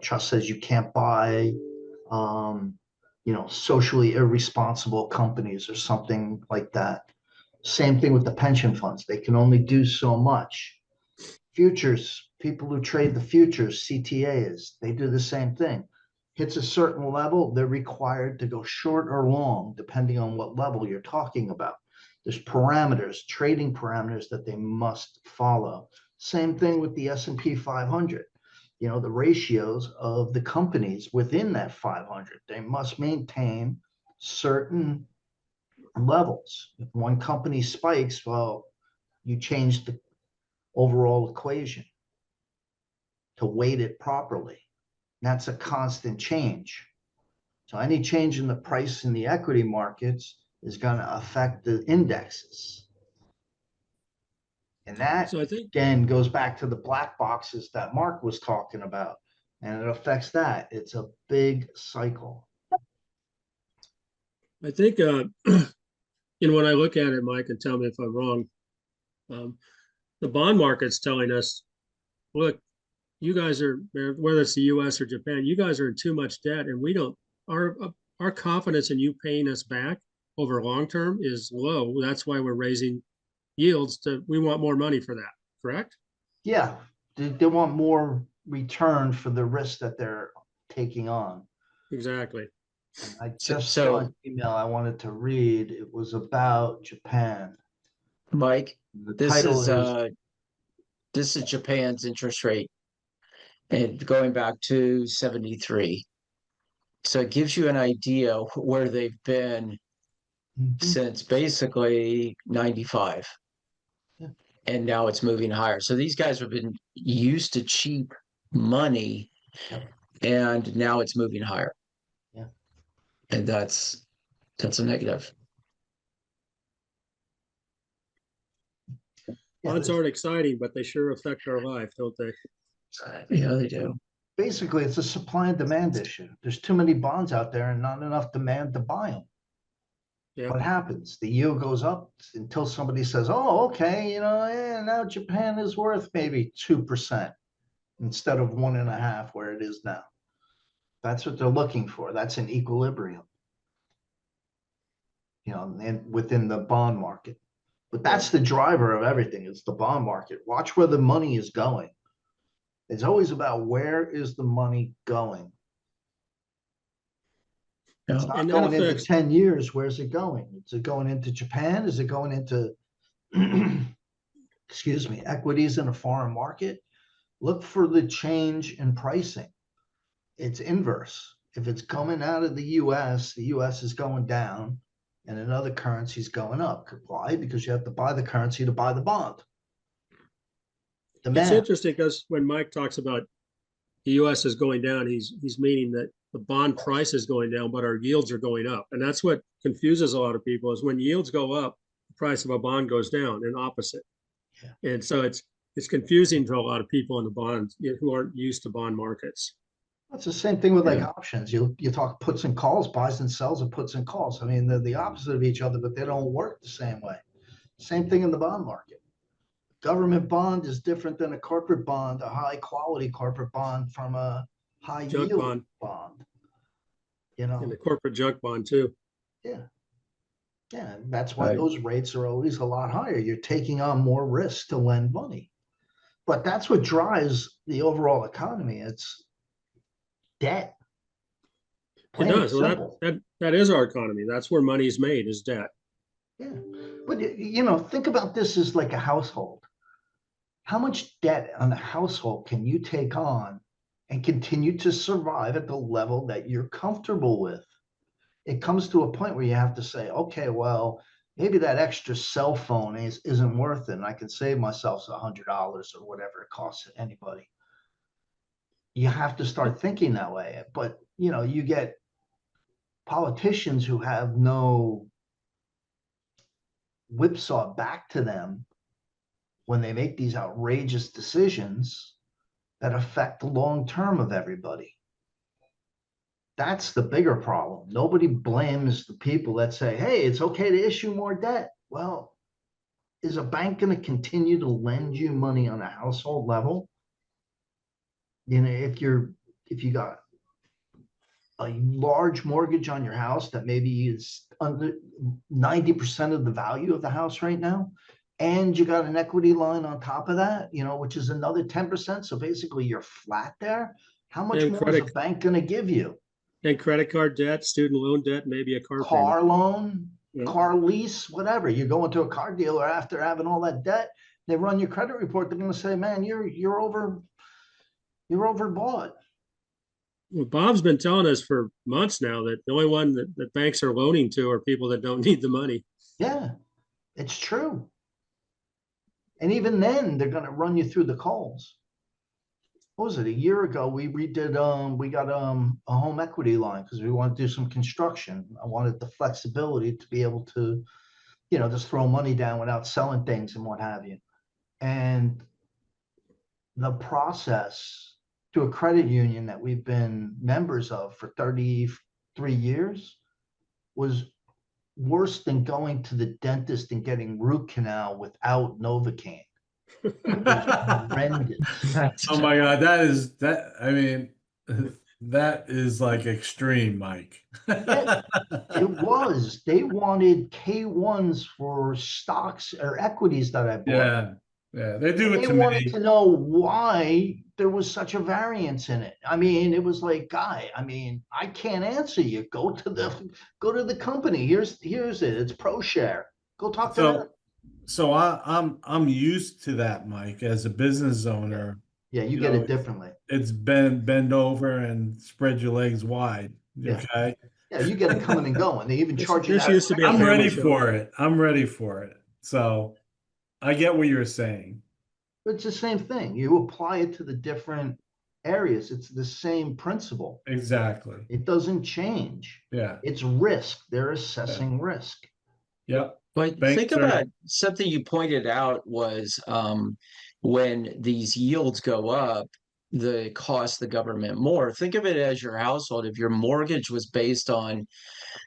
Trust says you can't buy, socially irresponsible companies or something like that. Same thing with the pension funds. They can only do so much. Futures, people who trade the futures, CTAs, they do the same thing. Hits a certain level, they're required to go short or long, depending on what level you're talking about. There's parameters, trading parameters that they must follow. Same thing with the S&P 500. The ratios of the companies within that 500, they must maintain certain levels. If one company spikes, well, you change the overall equation to weight it properly. That's a constant change. So any change in the price in the equity markets is going to affect the indexes. And that, So I think, again, goes back to the black boxes that Mark was talking about. And it affects that. It's a big cycle. when I look at it, Mike, and tell me if I'm wrong, the bond market's telling us, look, you guys are, whether it's the US or Japan, you guys are in too much debt, and our confidence in you paying us back over long term is low. That's why we're raising yields we want more money for that, correct? Yeah, they want more return for the risk that they're taking on. Exactly. And I just saw an email I wanted to read. It was about Japan. Mike, The this title is Japan's interest rate, and going back to 73. So it gives you an idea where they've been since basically 95. Yeah. And now it's moving higher. So these guys have been used to cheap money, and now it's moving higher. Yeah. And that's a negative. Bonds aren't exciting, but they sure affect our life, don't they? Yeah, they do. Basically, it's a supply and demand issue. There's too many bonds out there and not enough demand to buy them. Yeah. What happens? The yield goes up until somebody says, oh, okay, now Japan is worth maybe 2% instead of 1.5% where it is now. That's what they're looking for. That's an equilibrium, and within the bond market. But that's the driver of everything. It's the bond market. Watch where the money is going. It's always about where is the money going. It's not going into 10 years. Where's it going? Is it going into Japan? Is it going into, excuse me, equities in a foreign market? Look for the change in pricing. It's inverse. If it's coming out of the US is going down, and in other currencies going up. Why? Because you have to buy the currency to buy the bond. It's interesting because when Mike talks about the US is going down, he's meaning that the bond price is going down, but our yields are going up. And that's what confuses a lot of people is when yields go up, the price of a bond goes down and opposite. Yeah. And so it's confusing to a lot of people in the bonds who aren't used to bond markets. It's the same thing with like options. You talk puts and calls, buys and sells of puts and calls. I mean, they're the opposite of each other, but they don't work the same way. Same thing in the bond market. Government bond is different than a corporate bond, a high quality corporate bond from a high yield bond. And the corporate junk bond too. Yeah. Yeah. That's why those rates are always a lot higher. You're taking on more risk to lend money. But that's what drives the overall economy. It's debt. It Plain and does. Well, simple. that is our economy. That's where money's made, is debt. Yeah, but think about this as like a household. How much debt on a household can you take on and continue to survive at the level that you're comfortable with? It comes to a point where you have to say, okay, well, maybe that extra cell phone isn't worth it, and I can save myself $100 or whatever it costs anybody. You have to start thinking that way. But you get politicians who have no whipsaw back to them when they make these outrageous decisions that affect the long term of everybody. That's the bigger problem. Nobody blames the people that say, hey, it's okay to issue more debt. Well, is a bank going to continue to lend you money on a household level? If you got a large mortgage on your house that maybe is under 90% of the value of the house right now, and you got an equity line on top of that, which is another 10%. So basically you're flat there. How much more is a bank going to give you? And credit card debt, student loan debt, maybe a car Car payment. loan, car lease, whatever. You go into a car dealer after having all that debt, they run your credit report. They're going to say, man, you're overbought. Well, Bob's been telling us for months now that the only one that banks are loaning to are people that don't need the money. Yeah, it's true. And even then, they're going to run you through the coals. What was it? A year ago, we got a home equity line because we wanted to do some construction. I wanted the flexibility to be able to, just throw money down without selling things and what have you. And the process to a credit union that we've been members of for 33 years was worse than going to the dentist and getting root canal without Novocaine. It was horrendous. Oh my God, I mean, that is like extreme, Mike. It was. They wanted K1s for stocks or equities that I bought. Yeah, they do And it they to wanted me. to know why there was such a variance in it. I mean, it was like, guy, I can't answer you. Go to the company. Here's it. It's ProShare. Go talk to them. So I'm used to that, Mike, as a business owner. Yeah, you get it differently. It's bend over and spread your legs wide. Yeah. Okay. Yeah, you get it coming and going. They even charge you This that. used to be a I'm family ready show. for it. I'm ready for it. So I get what you're saying. It's the same thing. You apply it to the different areas. It's the same principle. Exactly. It doesn't change. Yeah. It's risk. They're assessing risk. Yep. But think about something you pointed out was when these yields go up, they cost the government more. Think of it as your household. If your mortgage was based on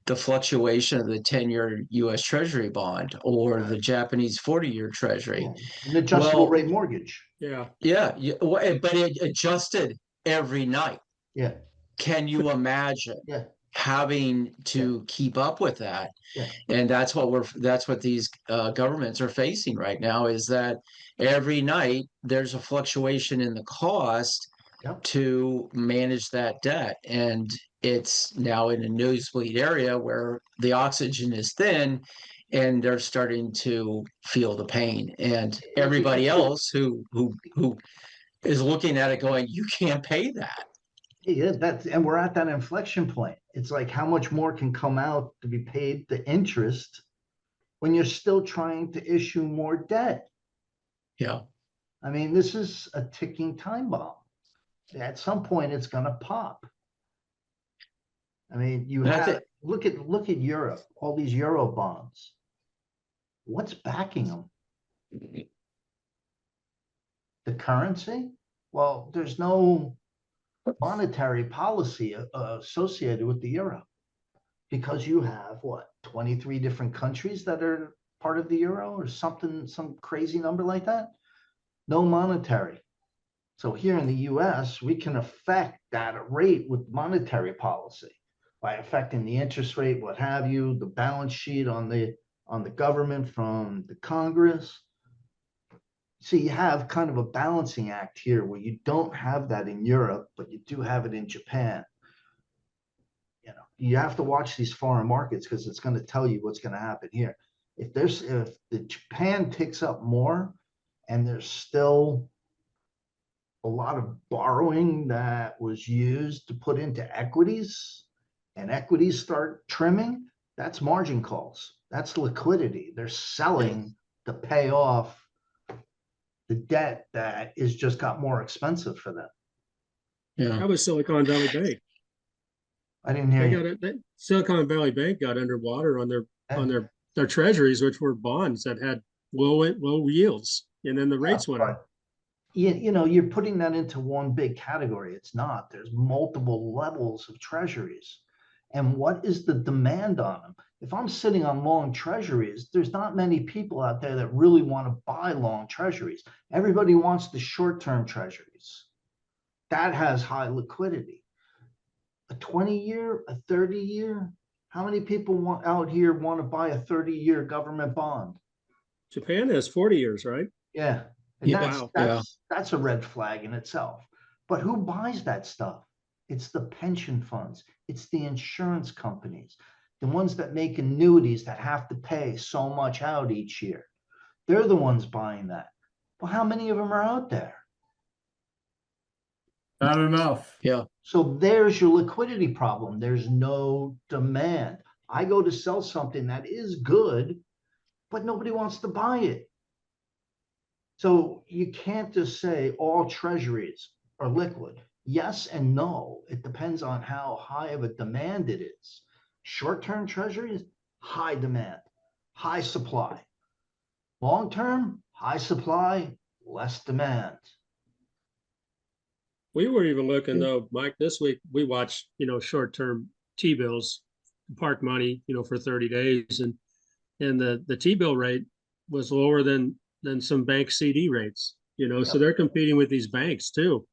the fluctuation of the 10-year US Treasury bond or the Japanese 40-year Treasury. An adjustable rate mortgage. Yeah. But it adjusted every night. Yeah. Can you imagine having to keep up with that? Yeah. And that's what these governments are facing right now, is that every night there's a fluctuation in the cost to manage that debt. And it's now in a nosebleed area where the oxygen is thin and they're starting to feel the pain. And everybody else who is looking at it going, you can't pay that. Yeah, and we're at that inflection point. It's like, how much more can come out to be paid the interest when you're still trying to issue more debt? Yeah. This is a ticking time bomb. At some point, it's going to pop. Look at Europe, all these Euro bonds. What's backing them? The currency? Well, there's no monetary policy associated with the euro, because you have 23 different countries that are part of the euro or something, some crazy number like that. No monetary. So here in the US, we can affect that rate with monetary policy by affecting the interest rate, what have you, the balance sheet on the government from the Congress. So you have kind of a balancing act here where you don't have that in Europe, but you do have it in Japan. You know, you have to watch these foreign markets because it's going to tell you what's going to happen here. If the Japan picks up more and there's still a lot of borrowing that was used to put into equities and equities start trimming, that's margin calls. That's liquidity. They're selling to pay off the debt that is just got more expensive for them. Yeah. That was Silicon Valley Bank. I didn't hear They you. got it. Silicon Valley Bank got underwater on Yeah. their treasuries, which were bonds that had low yields, and then the rates went up. You know, you're putting that into one big category. It's not. There's multiple levels of treasuries. And what is the demand on them? If I'm sitting on long treasuries, there's not many people out there that really want to buy long treasuries. Everybody wants the short-term treasuries. That has high liquidity. A 20-year, a 30-year? How many people out here want to buy a 30-year government bond? Japan has 40 years, right? Yeah. And Yeah. that's Wow. that's a red flag in itself. But who buys that stuff? It's the pension funds, it's the insurance companies, the ones that make annuities that have to pay so much out each year. They're the ones buying that. Well, how many of them are out there? Not enough. Yeah. So there's your liquidity problem. There's no demand. I go to sell something that is good, but nobody wants to buy it. So you can't just say all treasuries are liquid. Yes and no. It depends on how high of a demand it is. Short-term treasuries, high demand, high supply. Long-term, high supply, less demand. We were even looking though, Mike, this week we watched, short-term T-bills, park money, for 30 days, and the T-bill rate was lower than some bank CD rates, so they're competing with these banks too,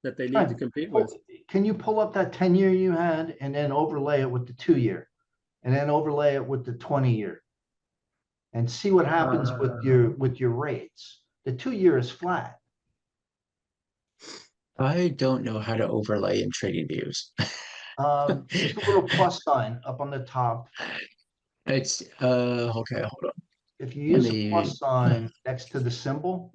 that they need to compete with. Can you pull up that 10-year you had and then overlay it with the 2-year and then overlay it with the 20-year and see what happens with your rates? The 2-year is flat. I don't know how to overlay in trading views. Just a little plus sign up on the top. It's okay, hold on. If you Let use a me plus sign next to the symbol,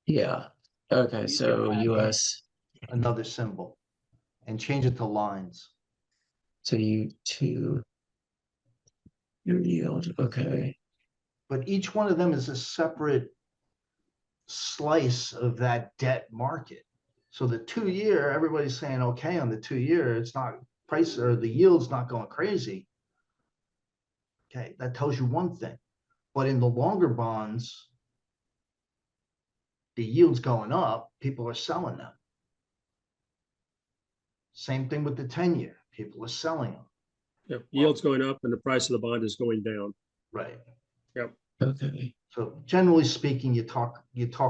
yeah. Okay, you so can add US. another symbol and change it to lines. So you two your yield. Okay. But each one of them is a separate slice of that debt market. So the 2-year, everybody's saying okay on the 2-year, it's not price or the yield's not going crazy. Okay, that tells you one thing. But in the longer bonds, the yield's going up, people are selling them. Same thing with the 10-year, people are selling them. Yep. Yield's going up and the price of the bond is going down. Right. Yep. Okay. So generally speaking, you talk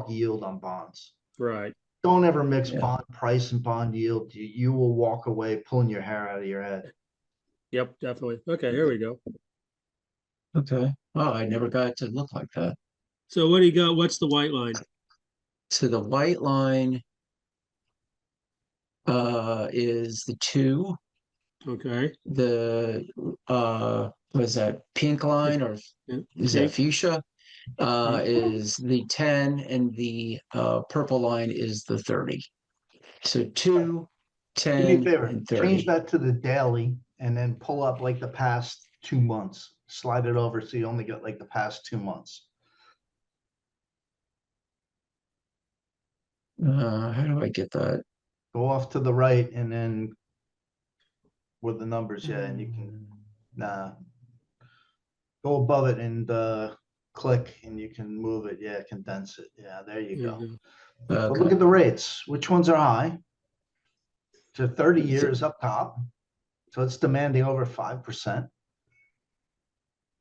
yield on bonds. Right. Don't ever mix Yeah. bond price and bond yield. You will walk away pulling your hair out of your head. Yep, definitely. Okay, here we go. Okay. Oh, I never got it to look like that. So what do you got? What's the white line? So the white line is the 2. Okay. The was that pink line or Yeah. is that Pink. fuchsia? Is the 10 and the purple line is the 30. So 2, Do me a 10, favor, and change 30. that to the daily and then pull up like the past 2 months. Slide it over so you only get like the past 2 months. How do I get that? Go off to the right and then with the numbers, yeah, and you can go above it and click and you can move it. Yeah, condense it. Yeah, there you go. But look Okay. at the rates. Which ones are high? So 30 years up top. So it's demanding over 5%.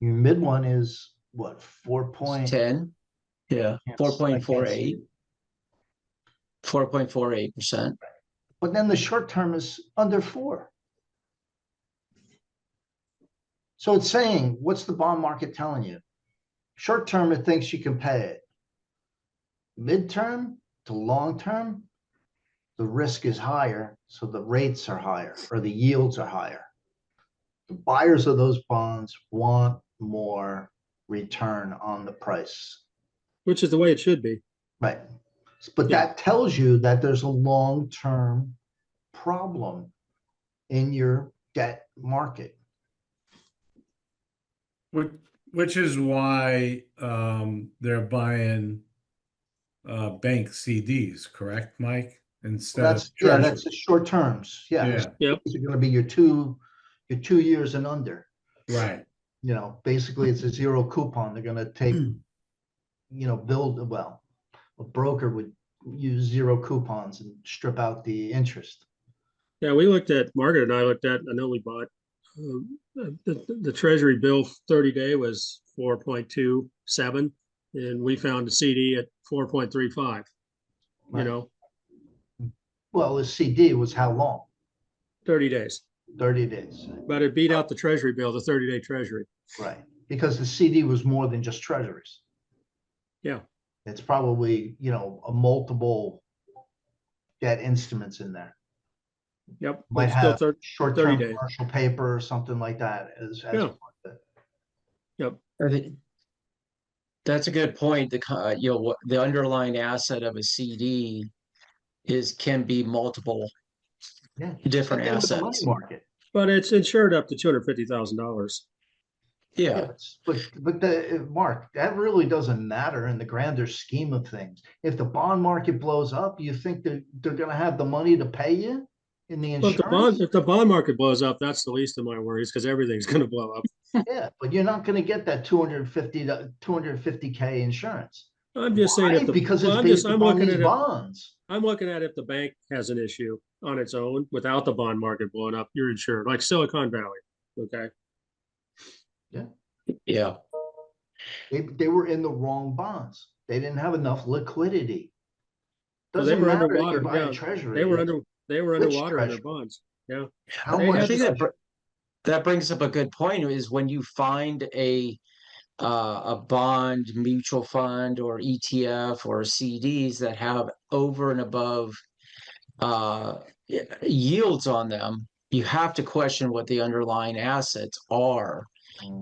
Your mid one is what, 4 point? 10. Yeah, I can't see 4.48. it. 4.48%. But then the short term is under 4. So it's saying, what's the bond market telling you? Short term, it thinks you can pay it. Midterm to long term, the risk is higher, so the rates are higher or the yields are higher. The buyers of those bonds want more return on the price. Which is the way it should be. Right. But Yeah. that tells you that there's a long-term problem in your debt market. Which is why they're buying bank CDs, correct, Mike? Instead of That's treasury. the short terms. Yeah. Yep. These are gonna be your 2 years and under. Right. You know, basically it's a zero coupon. They're gonna take, a broker would use zero coupons and strip out the interest. Yeah, Margaret and I looked at, I know we bought, the treasury bill 30-day was 4.27, and we found a CD at 4.35, you Right. know, Well, the CD was how long? 30 days. 30 days, But it beat out the treasury bill, the 30-day treasury. right? Because the CD was more than just treasuries. Yeah. It's probably, a multiple debt instruments in there. Yep. Might but still have 30 short-term days. commercial paper or something like that as Yeah. part of it. Yep. I think that's a good point. What the underlying asset of a CD can be multiple Yeah. different Same thing with the money assets. market. But it's insured up to $250,000. Yeah. But Mark, that really doesn't matter in the grander scheme of things. If the bond market blows up, you think that they're gonna have the money to pay you in the But insurance? if the bond market blows up, that's the least of my worries because everything's going to blow up. Yeah, but you're not gonna get that 250K insurance. I'm just saying Why? Because it's well, based I'm upon looking these at it. bonds. I'm looking at if the bank has an issue on its own without the bond market blowing up, you're insured, like Silicon Valley. Okay. Yeah. They were in the wrong bonds. They didn't have enough liquidity. Well, they Doesn't were matter if underwater. you buy Yeah, a treasury. they were Which underwater in their treasury? bonds. Yeah. How They I much had think to, that brings up a good point is when you find a bond, mutual fund, or ETF or CDs that have over and above yields on them, you have to question what the underlying assets are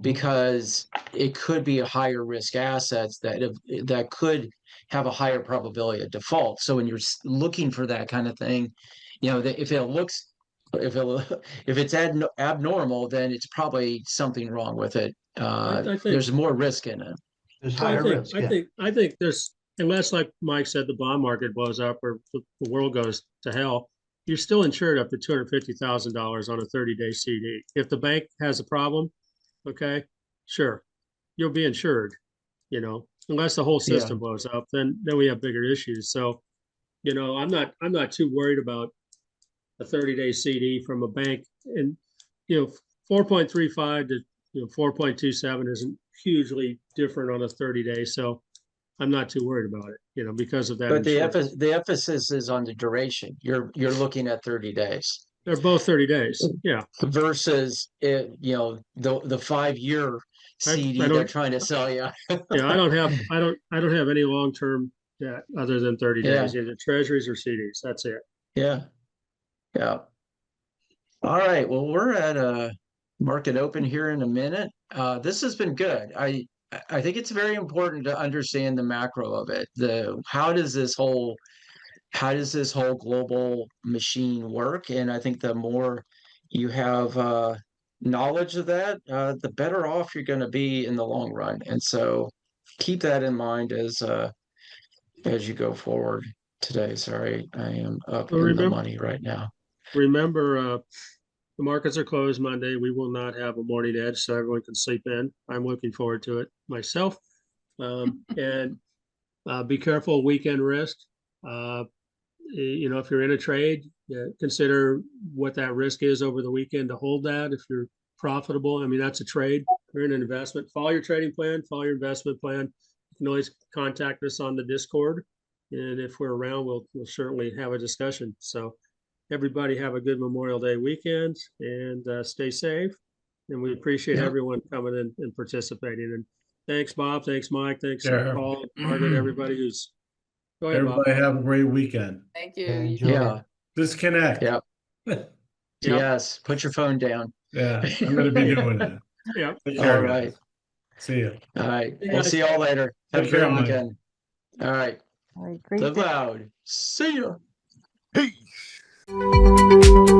because it could be a higher risk assets that could have a higher probability of default. So when you're looking for that kind of thing, if it's abnormal, then it's probably something wrong with it. I think, There's more risk in it. There's well, higher risk. Yeah. I think there's, unless like Mike said, the bond market blows up or the world goes to hell, you're still insured up to $250,000 on a 30-day CD. If the bank has a problem, okay, sure, you'll be insured, unless the whole system blows up, then we have bigger issues. So, I'm not too worried about a 30-day CD from a bank, and 4.35 to 4.27 isn't hugely different on a 30-day. So I'm not too worried about it, because of that. But insurance. the emphasis is on the duration. You're looking at 30 days. They're both 30 days. Yeah. Versus the 5-year CD I they're don't, trying to sell you. yeah, I don't have any long-term debt other than 30 Yeah. days, either treasuries or CDs. That's it. Yeah. Yeah. All right. Well, we're at a market open here in a minute. This has been good. I think it's very important to understand the macro of it. How does this whole global machine work? And I think the more you have knowledge of that, the better off you're going to be in the long run. And so keep that in mind as you go forward today. Sorry, I am up Well, in the money right now. Remember, the markets are closed Monday. We will not have a morning edge, so everyone can sleep in. I'm looking forward to it myself. And be careful of weekend risk. If you're in a trade, consider what that risk is over the weekend to hold that. If you're profitable, I mean, that's a trade. If you're in an investment, follow your trading plan, follow your investment plan. You can always contact us on the Discord. And if we're around, we'll certainly have a discussion. So everybody have a good Memorial Day weekend and stay safe. And we appreciate everyone coming in and participating. And thanks, Bob. Thanks, Mike. Thanks, Paul, Margaret, everybody who's Go ahead, Bob. Everybody have a great weekend. Thank you. Enjoy. Yeah, Disconnect. Yep. Yep. yes, put your phone down. Yeah, I'm gonna be doing that. Yeah. Take All care, right, guys. See ya. all right. Hey, We'll guys. see y'all later. Have a Take care, great Mike. weekend. All right, All right, great. live loud. See ya. Peace.